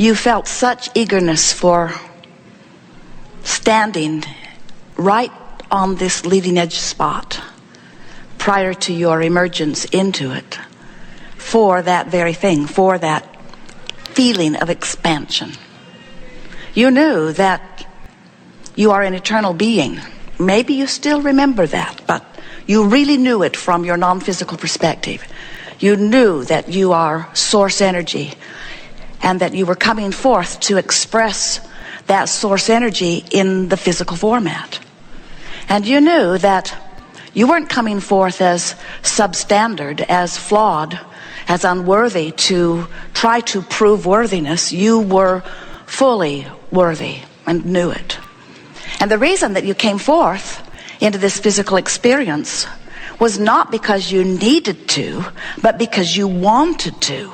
you felt such eagerness for standing right on this leading edge spot prior to your emergence into it, for that very thing, for that feeling of expansion. You knew that you are an eternal being. Maybe you still remember that, but you really knew it from your non-physical perspective. You knew that you are source energy, and that you were coming forth to express that source energy in the physical format. And you knew that you weren't coming forth as substandard, as flawed, as unworthy to try to prove worthiness. You were fully worthy and knew it. And the reason that you came forth into this physical experience was not because you needed to, but because you wanted to.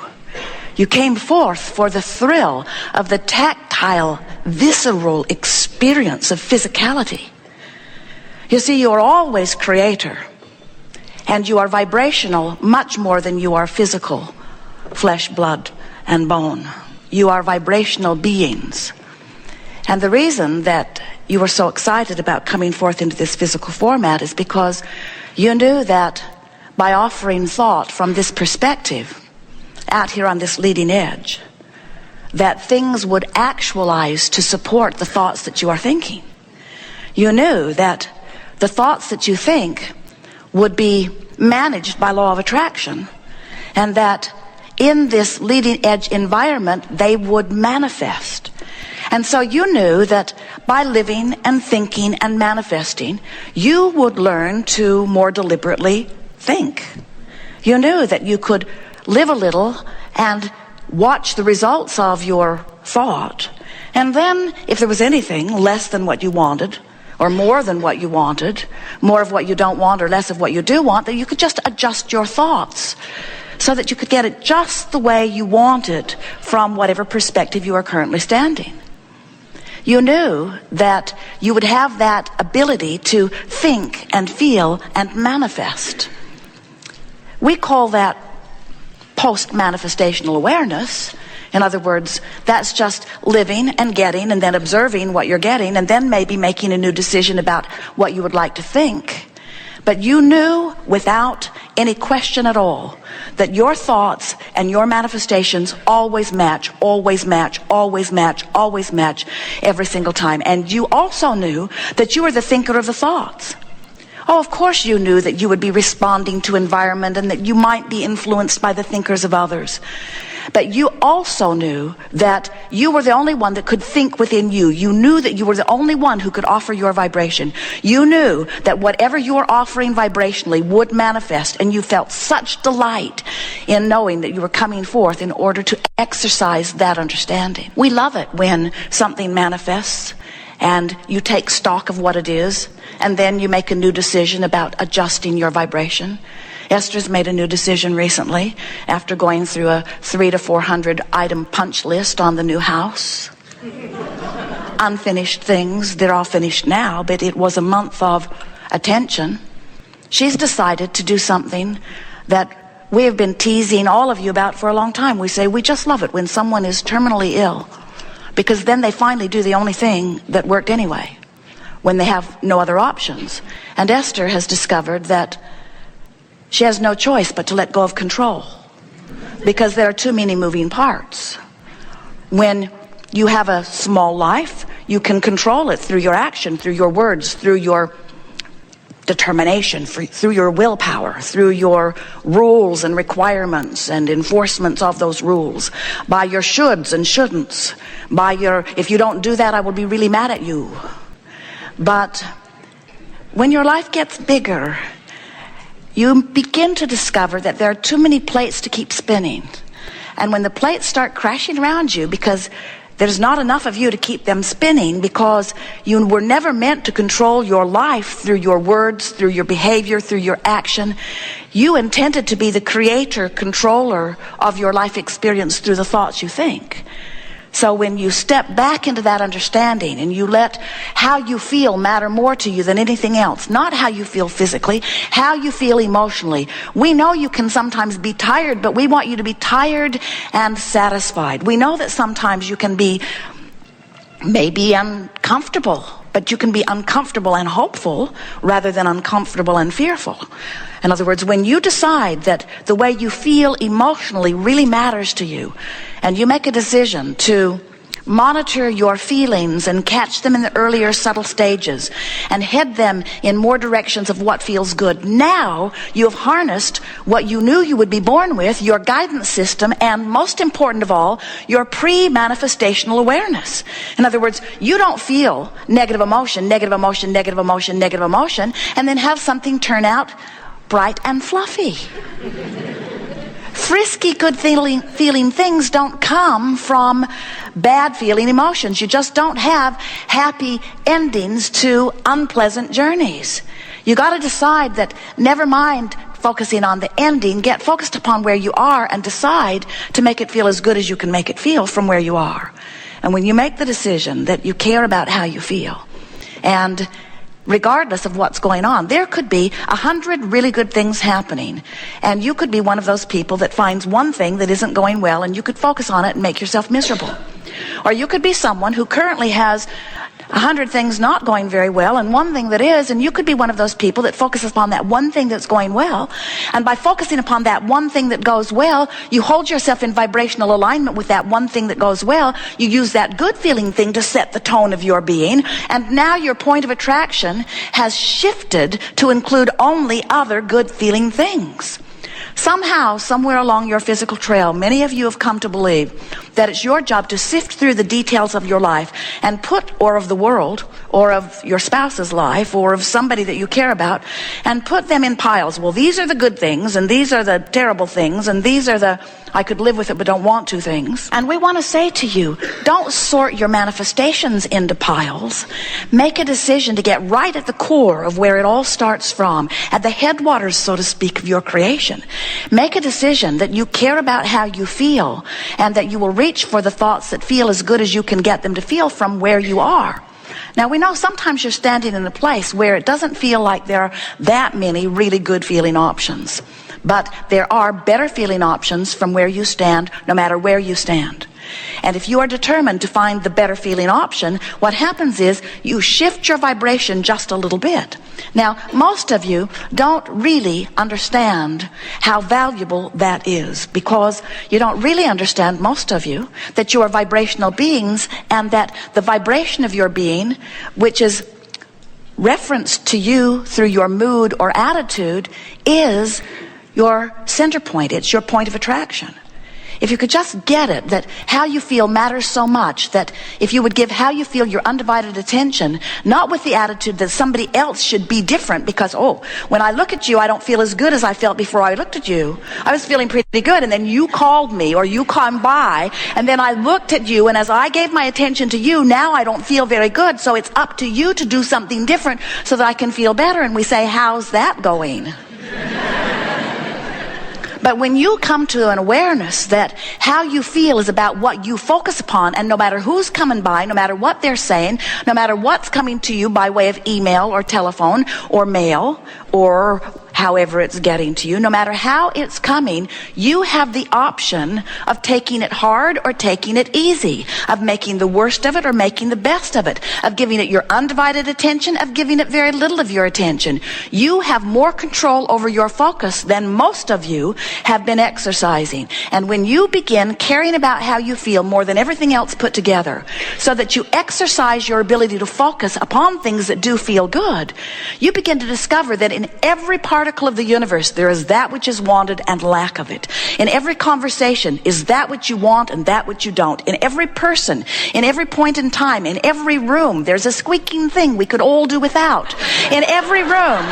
You came forth for the thrill of the tactile, visceral experience of physicality. You see, you are always creator, and you are vibrational much more than you are physical, flesh, blood, and bone. You are vibrational beings. And the reason that you were so excited about coming forth into this physical format is because you knew that by offering thought from this perspective, out here on this leading edge, that things would actualize to support the thoughts that you are thinking. You knew that the thoughts that you think would be managed by law of attraction, and that in this leading edge environment they would manifest. And so you knew that by living and thinking and manifesting, you would learn to more deliberately think. You knew that you could live a little and watch the results of your thought, and then if there was anything less than what you wanted, or more than what you wanted, more of what you don't want or less of what you do want, that you could just adjust your thoughts so that you could get it just the way you want it from whatever perspective you are currently standing. You knew that you would have that ability to think and feel and manifest. We call that post-manifestational awareness. In other words, that's just living and getting and then observing what you're getting and then maybe making a new decision about what you would like to think. But you knew without any question at all that your thoughts and your manifestations always match, always match, always match, always match every single time. And you also knew that you were the thinker of the thoughts. Oh, of course you knew that you would be responding to environment and that you might be influenced by the thinkers of others. But you also knew that you were the only one that could think within you. You knew that you were the only one who could offer your vibration. You knew that whatever you were offering vibrationally would manifest, and you felt such delight in knowing that you were coming forth in order to exercise that understanding. We love it when something manifests and you take stock of what it is, and then you make a new decision about adjusting your vibration. Esther's made a new decision recently after going through a 300 to 400 item punch list on the new house. Unfinished things, they're all finished now, but it was a month of attention. She's decided to do something that we have been teasing all of you about for a long time. We say we just love it when someone is terminally ill, because then they finally do the only thing that worked anyway, when they have no other options. And Esther has discovered that she has no choice but to let go of control, because there are too many moving parts. When you have a small life, you can control it through your action, through your words, through your determination, through your willpower, through your rules and requirements and enforcements of those rules, by your shoulds and shouldn'ts, by your, if you don't do that, I will be really mad at you. But when your life gets bigger, you begin to discover that there are too many plates to keep spinning. And when the plates start crashing around you because there's not enough of you to keep them spinning, because you were never meant to control your life through your words, through your behavior, through your action. You intended to be the creator, controller of your life experience through the thoughts you think. So when you step back into that understanding and you let how you feel matter more to you than anything else, not how you feel physically, how you feel emotionally. We know you can sometimes be tired, but we want you to be tired and satisfied. We know that sometimes you can be maybe uncomfortable, but you can be uncomfortable and hopeful rather than uncomfortable and fearful. In other words, when you decide that the way you feel emotionally really matters to you, and you make a decision to monitor your feelings and catch them in the earlier subtle stages and head them in more directions of what feels good, now you have harnessed what you knew you would be born with, your guidance system, and most important of all, your pre-manifestational awareness. In other words, you don't feel negative emotion, negative emotion, negative emotion, negative emotion, and then have something turn out bright and fluffy. Frisky, good feeling things don't come from bad feeling emotions. You just don't have happy endings to unpleasant journeys. You got to decide that never mind focusing on the ending, get focused upon where you are and decide to make it feel as good as you can make it feel from where you are. And when you make the decision that you care about how you feel, and regardless of what's going on, there could be 100 really good things happening, and you could be one of those people that finds one thing that isn't going well, and you could focus on it and make yourself miserable. Or you could be someone who currently has 100 things not going very well and one thing that is, and you could be one of those people that focuses upon that one thing that's going well, and by focusing upon that one thing that goes well, you hold yourself in vibrational alignment with that one thing that goes well. You use that good feeling thing to set the tone of your being, and now your point of attraction has shifted to include only other good feeling things. Somehow, somewhere along your physical trail, many of you have come to believe that it's your job to sift through the details of your life and put, or of the world, or of your spouse's life, or of somebody that you care about, and put them in piles. Well, these are the good things, and these are the terrible things, and these are the I could live with it but don't want to things. And we want to say to you, don't sort your manifestations into piles. Make a decision to get right at the core of where it all starts from, at the headwaters, so to speak, of your creation. Make a decision that you care about how you feel, and that you will reach for the thoughts that feel as good as you can get them to feel from where you are. Now, we know sometimes you're standing in a place where it doesn't feel like there are that many really good feeling options. But there are better feeling options from where you stand, no matter where you stand. And if you are determined to find the better feeling option, what happens is you shift your vibration just a little bit. Now, most of you don't really understand how valuable that is, because you don't really understand, most of you, that you are vibrational beings, and that the vibration of your being, which is referenced to you through your mood or attitude, is your center point. It's your point of attraction. If you could just get it, that how you feel matters so much, that if you would give how you feel your undivided attention, not with the attitude that somebody else should be different because, oh, when I look at you, I don't feel as good as I felt before I looked at you. I was feeling pretty good, and then you called me, or you come by, and then I looked at you, and as I gave my attention to you, now I don't feel very good, so it's up to you to do something different so that I can feel better. And we say, how's that going? But when you come to an awareness that how you feel is about what you focus upon, and no matter who's coming by, no matter what they're saying, no matter what's coming to you by way of email or telephone or mail or however it's getting to you, no matter how it's coming, you have the option of taking it hard or taking it easy, of making the worst of it or making the best of it, of giving it your undivided attention, of giving it very little of your attention. You have more control over your focus than most of you have been exercising. And when you begin caring about how you feel more than everything else put together, so that you exercise your ability to focus upon things that do feel good, you begin to discover that in every particle of the universe there is that which is wanted and lack of it. In every conversation is that which you want and that which you don't. In every person, in every point in time, in every room, there's a squeaking thing we could all do without. In every room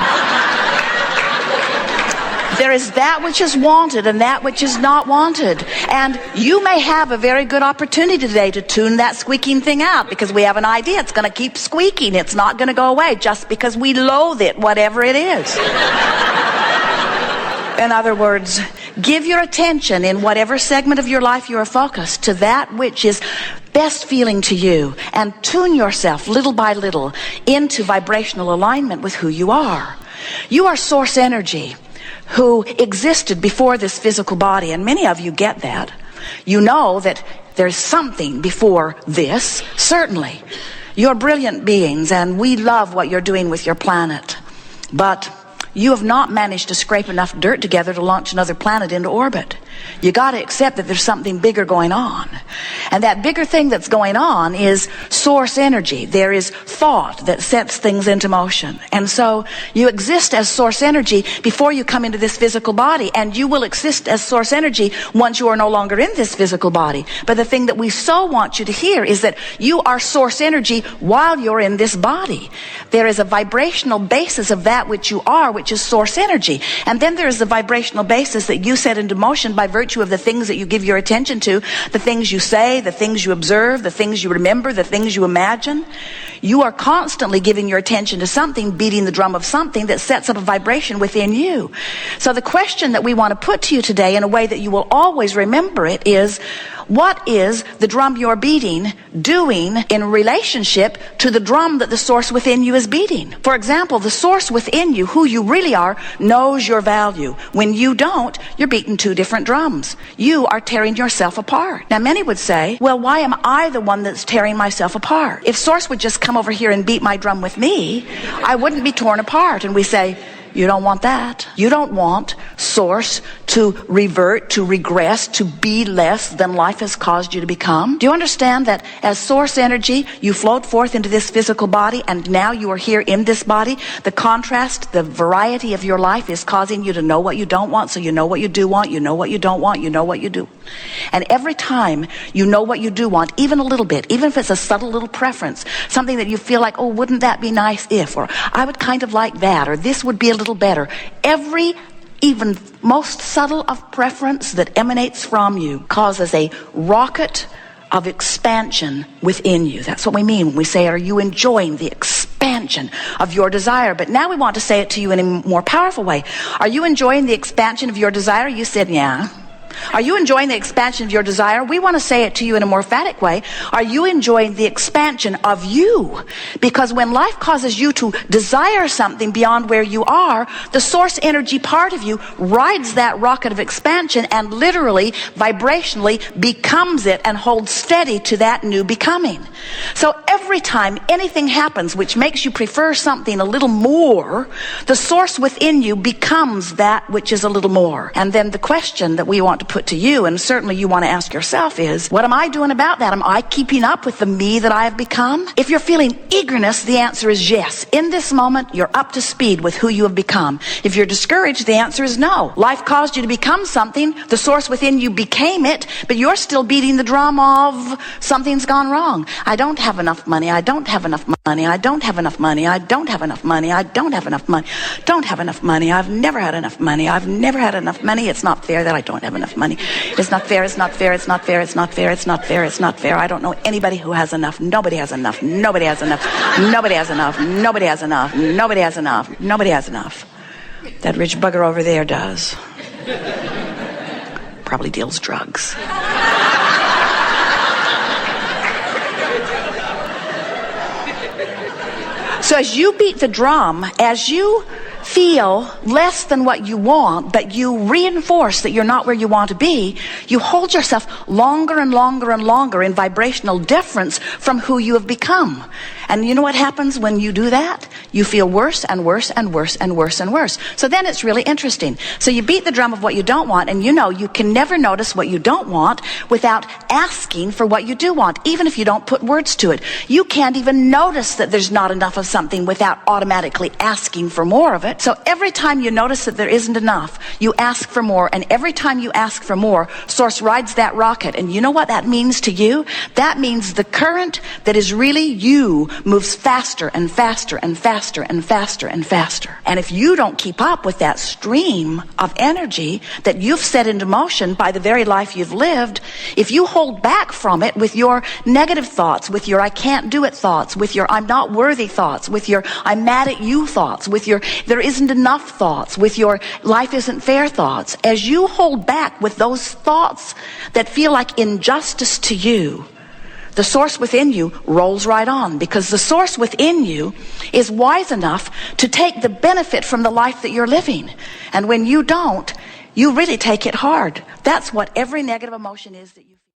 there is that which is wanted and that which is not wanted. And you may have a very good opportunity today to tune that squeaking thing out, because we have an idea it's going to keep squeaking. It's not going to go away just because we loathe it, whatever it is. In other words, give your attention in whatever segment of your life you are focused to that which is best feeling to you, and tune yourself little by little into vibrational alignment with who you are. You are source energy who existed before this physical body, and many of you get that. You know that there's something before this, certainly. You're brilliant beings, and we love what you're doing with your planet. But you have not managed to scrape enough dirt together to launch another planet into orbit. You got to accept that there's something bigger going on. And that bigger thing that's going on is source energy. There is thought that sets things into motion. And so you exist as source energy before you come into this physical body, and you will exist as source energy once you are no longer in this physical body. But the thing that we so want you to hear is that you are source energy while you're in this body. There is a vibrational basis of that which you are, which is source energy. And then there is the vibrational basis that you set into motion by virtue of the things that you give your attention to, the things you say, the things you observe, the things you remember, the things you imagine. You are constantly giving your attention to something, beating the drum of something that sets up a vibration within you. So the question that we want to put to you today in a way that you will always remember it is, what is the drum you're beating doing in relationship to the drum that the source within you is beating? For example, the source within you, who you really are, knows your value. When you don't, you're beating two different drums. You are tearing yourself apart. Now, many would say, well, why am I the one that's tearing myself apart? If source would just come over here and beat my drum with me, I wouldn't be torn apart. And we say, you don't want that. You don't want source to revert, to regress, to be less than life has caused you to become. Do you understand that as source energy, you float forth into this physical body, and now you are here in this body? The contrast, the variety of your life is causing you to know what you don't want, so you know what you do want, you know what you don't want, you know what you do. And every time you know what you do want, even a little bit, even if it's a subtle little preference, something that you feel like, oh, wouldn't that be nice if, or I would kind of like that, or this would be a little better. Every even most subtle of preference that emanates from you causes a rocket of expansion within you. That's what we mean when we say, are you enjoying the expansion of your desire? But now we want to say it to you in a more powerful way. Are you enjoying the expansion of your desire? You said, yeah. Are you enjoying the expansion of your desire? We want to say it to you in a more emphatic way. Are you enjoying the expansion of you? Because when life causes you to desire something beyond where you are, the source energy part of you rides that rocket of expansion and literally, vibrationally becomes it and holds steady to that new becoming. So every time anything happens which makes you prefer something a little more, the source within you becomes that which is a little more. And then the question that we want to put to you, and certainly you want to ask yourself, is, what am I doing about that? Am I keeping up with the me that I have become? If you're feeling eagerness, the answer is yes. In this moment, you're up to speed with who you have become. If you're discouraged, the answer is no. Life caused you to become something. The source within you became it, but you're still beating the drum of something's gone wrong. I don't have enough money. I don't have enough money. I don't have enough money. I don't have enough money. I don't have enough money. Don't have enough money. I've never had enough money. I've never had enough money. It's not fair that I don't have enough money. It's not fair. It's not fair. It's not fair. It's not fair. It's not fair. It's not fair. I don't know anybody who has enough. Nobody has enough. Nobody has enough. Nobody has enough. Nobody has enough. Nobody has enough. Nobody has enough. That rich bugger over there does. Probably deals drugs. So as you beat the drum, as you feel less than what you want, but you reinforce that you're not where you want to be, you hold yourself longer and longer and longer in vibrational difference from who you have become. And you know what happens when you do that? You feel worse and worse and worse and worse and worse. So then it's really interesting. So you beat the drum of what you don't want, and you know you can never notice what you don't want without asking for what you do want, even if you don't put words to it. You can't even notice that there's not enough of something without automatically asking for more of it. So every time you notice that there isn't enough, you ask for more, and every time you ask for more, Source rides that rocket. And you know what that means to you? That means the current that is really you moves faster and faster and faster and faster and faster. And if you don't keep up with that stream of energy that you've set into motion by the very life you've lived, if you hold back from it with your negative thoughts, with your I can't do it thoughts, with your I'm not worthy thoughts, with your I'm mad at you thoughts, with your there isn't enough thoughts, with your life isn't fair thoughts, as you hold back with those thoughts that feel like injustice to you, the source within you rolls right on, because the source within you is wise enough to take the benefit from the life that you're living. And when you don't, you really take it hard. That's what every negative emotion is that you